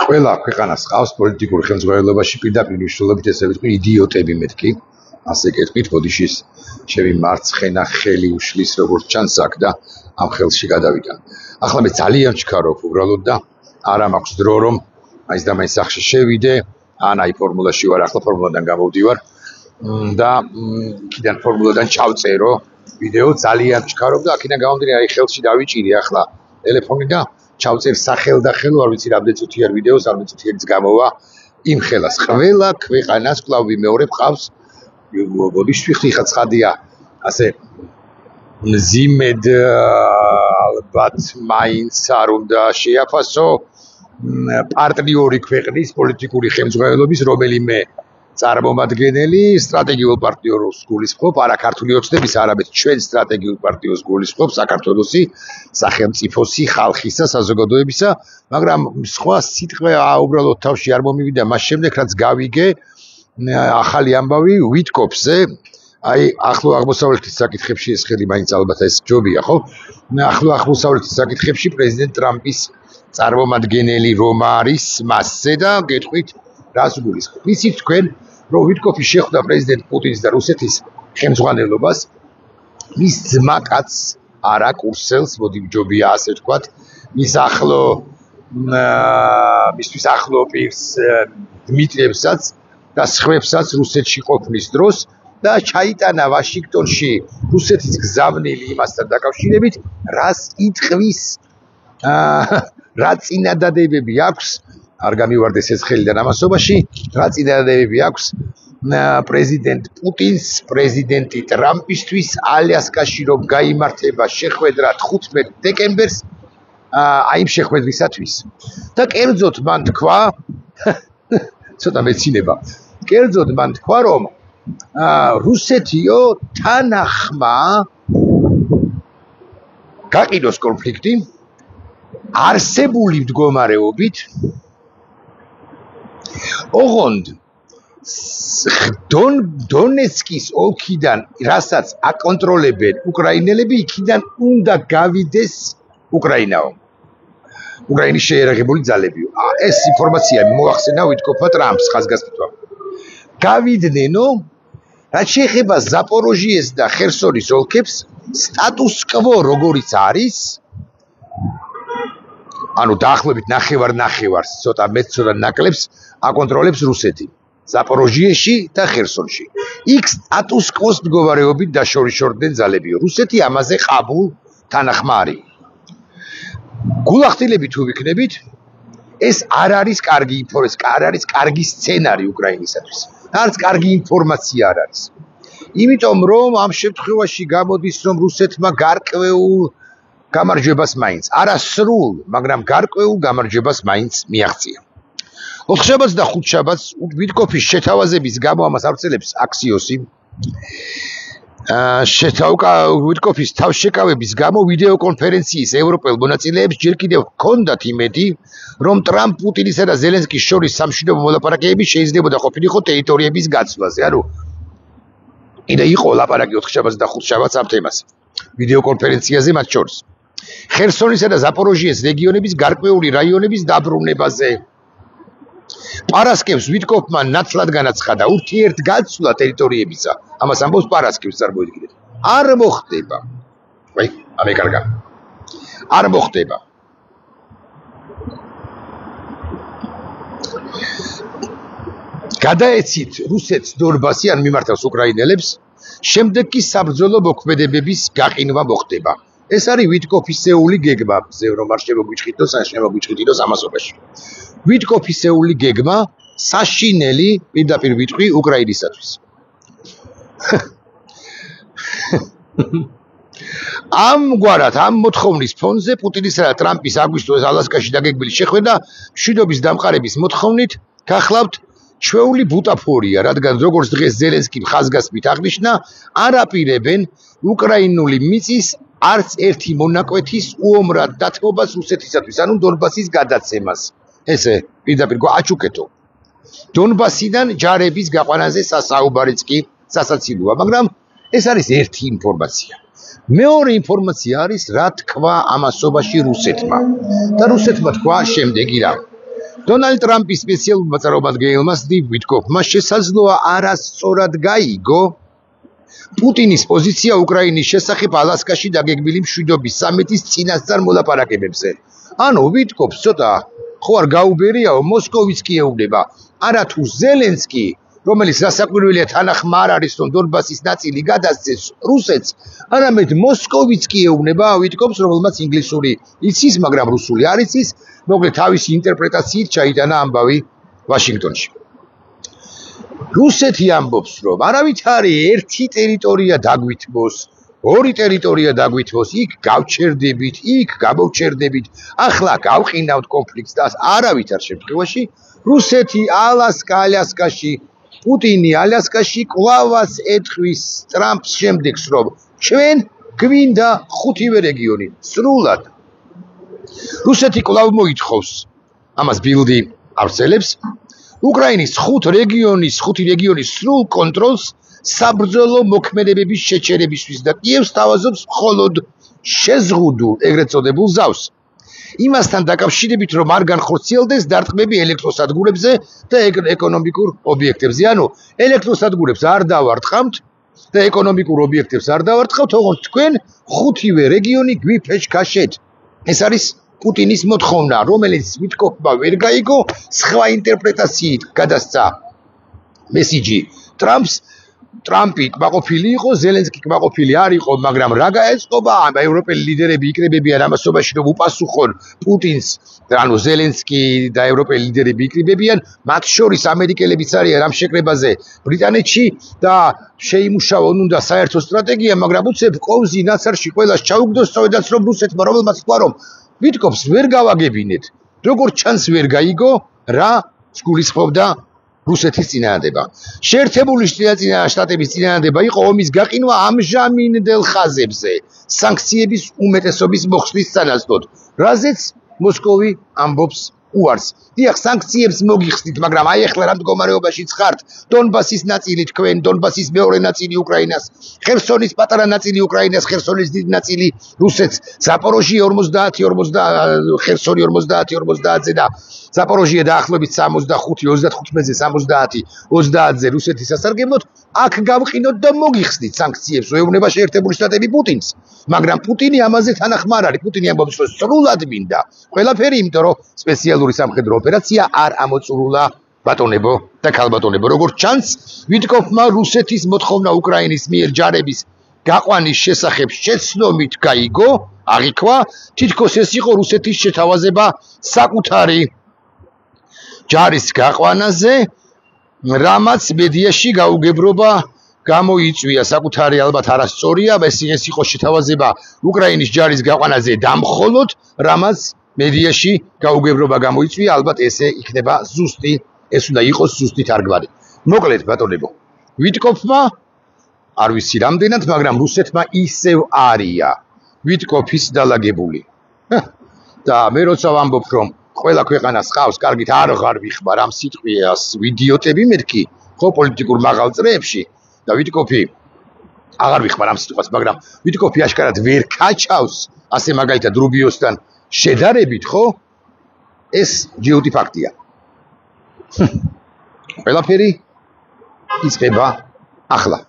ყველა ქვეყანას ყავს პოლიტიკურ ხელმძღვანელობაში პირდაპირ მნიშვნელობით ესე ვიტყვი იდიოტები მეთქი. ასე კეთვით, ბოდიშის ჩემი მარცხენა ხელი უშლის როგორც ჩანს აქ და ამ ხელში გადავიდან. ახლა მე ძალიან ვჩქარობ უბრალოდ და არა მაქვს დრო რომ მაინც და მაინც სახში შევიდე, ან აი ფორმულაში ვარ, ახლა ფორმულიდან გამოვდივარ და იქიდან ფორმულიდან ჩავწერო ვიდეო, ძალიან ვჩქარობ და აქედან გამომდინარე აი ხელში დავიჭირი ახლა ტელეფონი და ჩავწერ სახელ და ხელო, არ ვიცი რამდენი წუთი არ ვიდეოს, რამდენი წუთი ერთ გამოვა იმ ხელას. ყველა ქვეყანას კვლავ ვიმეორებ ყავს ბოდიშს ვიხდი ხა ცხადია ასე მძიმედ ალბათ მაინც არ უნდა შეაფასო პარტნიორი ქვეყნის პოლიტიკური ხელმძღვანელობის რომელიმე წარმომადგენელი სტრატეგიულ პარტნიორს გულისხმობ, არა ქართული ოცნების, არამედ ჩვენ სტრატეგიულ პარტნიორს გულისხმობ საქართველოსი, სახელმწიფოსი, ხალხისა, საზოგადოებისა, მაგრამ სხვა სიტყვა უბრალოდ თავში არ მომივიდა მას შემდეგ, რაც გავიგე ახალი ამბავი ვითკოფზე, აი ახლო აღმოსავლეთის საკითხებში ეს ხელი მაინც ალბათ ეს ჯობია, ხო? ახლო აღმოსავლეთის საკითხებში პრეზიდენტ ტრამპის წარმომადგენელი რომ არის მასზე და გეტყვით რას გულისხმობ. იცით თქვენ რომ ვითკოფი შეხვდა პრეზიდენტ პუტინის და რუსეთის ხელმძღვანელობას, მის ძმა კაცს არა კურსელს, მოდი ჯობია ასე ვთქვათ, მისთვის ახლო პირს დმიტრიევსაც და სხვებსაც რუსეთში ყოფნის დროს და ჩაიტანა ვაშინგტონში რუსეთის გზავნილი იმასთან დაკავშირებით, რას იტყვის, რა წინადადებები აქვს, არ გამივარდეს ეს ხელიდან ამასობაში, რა წინადადებები აქვს პრეზიდენტ პუტინს, პრეზიდენტი ტრამპისთვის ალიასკაში რომ გაიმართება შეხვედრა 15 დეკემბერს, აი იმ შეხვედრისათვის. და კერძოდ მან თქვა, ცოტა მეცინება, კერძოდ მან თქვა, რომ რუსეთიო თანახმა გაყიდოს კონფლიქტი არსებული მდგომარეობით ოღონდ დონეცკის ოლქიდან, რასაც აკონტროლებენ უკრაინელები, იქიდან უნდა გავიდეს უკრაინაო. უკრაინის შეიარაღებული ძალებიო. ეს ინფორმაცია მოახსენა ვითკოფა ტრამპს ხაზგასმითვამ. გავიდნენო, რაც შეეხება ზაპოროჟიეს და ხერსონის ოლქებს, სტატუს კვო როგორიც არის, ანუ დაახლოებით ნახევარ-ნახევარს, ცოტა მეც ცოტა ნაკლებს აკონტროლებს რუსეთი. ზაპოროჟიეში და ხერსონში. იქ სტატუს კვოს მდგომარეობით დაშორიშორდნენ ძალებიო. რუსეთი ამაზე ყაბულ თანახმა არის. გულახდილებით თუ ვიქნებით, ეს არ არის კარგი ინფორმაცია, არ არის კარგი სცენარი უკრაინისათვის. არც კარგი ინფორმაცია არ არის. იმიტომ რომ ამ შემთხვევაში გამოდის რომ რუსეთმა გარკვეულ გამარჯვებას მაინც, არა სრულ, მაგრამ გარკვეულ გამარჯვებას მაინც მიაღწია. ოთხშაბათს და ხუთშაბათს ვითკოფის შეთავაზების გამო ამას აღწერებს აქსიოსი. ვითკოფის თავშეკავების გამო ვიდეო კონფერენციის ევროპელ მონაწილეებს ჯერ კიდევ ჰქონდათ იმედი, რომ ტრამპ, პუტინისა და ზელენსკის შორის სამშვიდობო მოლაპარაკებები შეიძლებოდა ყოფილიყო ტერიტორიების გაცვლაზე. ანუ კიდე იყო ლაპარაკი ოთხშაბათს და ხუთშაბათს ამ თემაზე. ვიდეო კონფერენციაზე მათ შორის. ხერსონისა და ზაპოროჟიეს რეგიონების გარკვეული რაიონების დაბრუნებაზე. პარასკევს ვითკოფმა ნაცვლად განაცხადა ურთიერთგაცვლა ტერიტორიებისა. ამას ამბობს პარასკევს, წარმოიდგინეთ. არ მოხდება. ვაი, ამეკარგა. არ მოხდება. გადაეცით რუსეთს დონბასი ან მიმართავს უკრაინელებს, შემდეგ კი საბრძოლო მოქმედებების გაყინვა მოხდება. ეს არის ვითკოფისეული გეგმა, რომ არ შემოგვიჭრიდოს, ან შემოგვიჭრიდოს ამასობაში. ვითკოფისეული გეგმა საშინელი, პირდაპირ ვიტყვი, უკრაინისათვის. ამგვარად, ამ მოთხოვნის ფონზე პუტინისა და ტრამპის აგვისტოს ალასკაში დაგეგმილი შეხვედრა მშვიდობის დამყარების მოთხოვნით გახლავთ ჩვეული ბუტაფორია, რადგან როგორც დღეს ზელენსკიმ ხაზგასმით აღნიშნა, არ აპირებენ უკრაინული მიწის არც ერთი მონაკვეთის უომრად დათმობას რუსეთისათვის, ანუ დონბასის გადაცემას. ესე პირდაპირ აჩუქეთო. დონბასიდან ჯარების გაყვანაზე სასაუბარიც კი სასაცილოა, მაგრამ ეს არის ერთი ინფორმაცია. მეორე ინფორმაცია არის, რა თქვა ამასობაში რუსეთმა. და რუსეთმა თქვა შემდეგი რამ. დონალდ ტრამპის სპეციალურმა წარმომადგენელმა სტივ ვიტკოფმა შესაძლოა არასწორად გაიგო პუტინის პოზიცია უკრაინის შესახებ ალასკაში დაგეგმილი მშვიდობის სამიტის წინასწარ მოლაპარაკებებზე. ანუ ვიტკოფს ცოტა ხო არ გაუბერიაო, მოსკოვიც კი ეუბნება, არა თუ ზელენსკი, რომელიც რასაკვირველია თანახმა არ არის, რომ დონბასის ნაწილი გადასცეს რუსეთს, არამედ მოსკოვიც კი ეუბნება ვიტკოფს, რომელმაც ინგლისური იცის, მაგრამ რუსული არ იცის, მოკლედ თავისი ინტერპრეტაციით ჩაიტანა ამბავი ვაშინგტონში. რუსეთი ამბობს, რომ არავითარი ერთი ტერიტორია დაგვითმოს, ორი ტერიტორია დაგვითმოს, იქ გავჩერდებით, იქ გამოვჩერდებით, ახლა გავყინავთ კონფლიქტს და არავითარ შემთხვევაში რუსეთი ალასკაში, პუტინი ალასკაში კვლავაც ეთქვის ტრამპს შემდეგს, რომ ჩვენ გვინდა ხუთივე რეგიონი, სრულად. რუსეთი კვლავ მოითხოვს, ამას ბილდი ავრცელებს, უკრაინის ხუთი რეგიონის სრულ კონტროლს საბრძოლო მოქმედებების შეჩერებისთვის და კიევს თავაზობს მხოლოდ შეზღუდულ, ეგრეთ წოდებულ ზავს. იმასთან დაკავშირებით, რომ არ განხორციელდეს დარტყმები ელექტროსადგურებზე და ეკონომიკურ ობიექტებზე. ანუ ელექტროსადგურებს არ დავარტყამთ და ეკონომიკურ ობიექტებს არ დავარტყავთ, თუმცა თქვენ ხუთივე რეგიონი გვიფეჩქაშეთ. ეს არის პუტინის მოთხოვნა, რომელიც ვიტკოფმა ვერ გაიგო, სხვა ინტერპრეტაციით გადასცა მესიჯი ტრამპს. ტრამპი კმაყოფილი იყო, ზელენსკი კმაყოფილი არ იყო, მაგრამ რა გაეწყობა ამ ევროპელი ლიდერები იკრიბებიან ამასობაში, რომ უპასუხონ პუტინს, ანუ ზელენსკი და ევროპელი ლიდერები იკრიბებიან, მათ შორის ამერიკელებიც არიან ამ შეკრებაზე ბრიტანეთში და შეიმუშაონ უნდა საერთო სტრატეგია, მაგრამ უცებ ყოვზი ნაცარში ყველას ჩაუგდოს, სწორედაც რომ რუსეთმა რომელმაც თქვა, რომ ვიტკოფს ვერ გავაგებინეთ, როგორც ჩანს ვერ გაიგო, რა გულისხმობდა რუსეთის წინააღმდება. შეერთებული შტატების წინააღმდება იყო ომის გაყინვა ამჟამინდელ ხაზებზე, სანქციების უმეტესობის მოხსნის სანაცვლოდ, რაზეც მოსკოვი ამბობს უარს. დიახ, სანქციებს მოგიხსნით, მაგრამ აი ახლა რა მდგომარეობაშიც ხართ, დონბასის ნაწილი თქვენ, დონბასის მეორე ნაწილი უკრაინას, ხერსონის პატარა ნაწილი უკრაინას, ხერსონის დიდი ნაწილი რუსეთს, ზაპოროჟიე 50, ხერსონი 50-50-ზე და ზაპოროჟიე დაახლოებით 35-35-ზე 70-30-ზე რუსეთის სასარგებლოდ, აქ გავყინოთ და მოგიხსნით სანქციებს, ეუბნება შეერთებული შტატები პუტინს, მაგრამ პუტინი ამაზე თანახმა არ არის. პუტინი ამბობს, რომ სრულად მინდა ყველაფერი, იმიტომ რომ სპეციალური სამხედრო ოპერაცია არ ამოწურულა ბატონებო და ქალბატონებო. როგორც ჩანს, ვიტკოფმა რუსეთის მოთხოვნა უკრაინის მიერ ჯარების გაყვანის შესახებ შეცდომით გაიგო, აღიქვა, თითქოს ეს იყო რუსეთის შეთავაზება საკუთარი ჯარის გაყვანაზე, რამაც მედიაში გაუგებრობა გამოიწვია. საკუთარი ალბათ არასწორია, ეს იყო შეთავაზება უკრაინის ჯარის გაყვანაზე დამხოლოდ, რამაც მედიაში გაუგებრობა გამოიწვია, ალბათ ესე იქნება ზუსტი, ეს უნდა იყოს ზუსტი თარგმანი. მოკლედ ბატონებო, ვიტკოფმა არ ვიცი რამდენად, მაგრამ რუსეთმა ისევ არია ვიტკოფის დალაგებული. და მე როცა ვამბობ, რომ ყველა ქვეყანას ყავს, კარგით არ ვიხმარ ამ სიტყვას ვიდიოტები მეთქი, ხო პოლიტიკურ მაღალ წრეებში და ვიტკოფი აღარ ვიხმარ ამ სიტყვას, მაგრამ ვიტკოფი აშკარად ვერ ქაჩავს, ასე მაგალითად რუბიოსთან შედარებით, ხო? ეს ჯიუტი ფაქტია. ყველაფერი იწყება ახლა.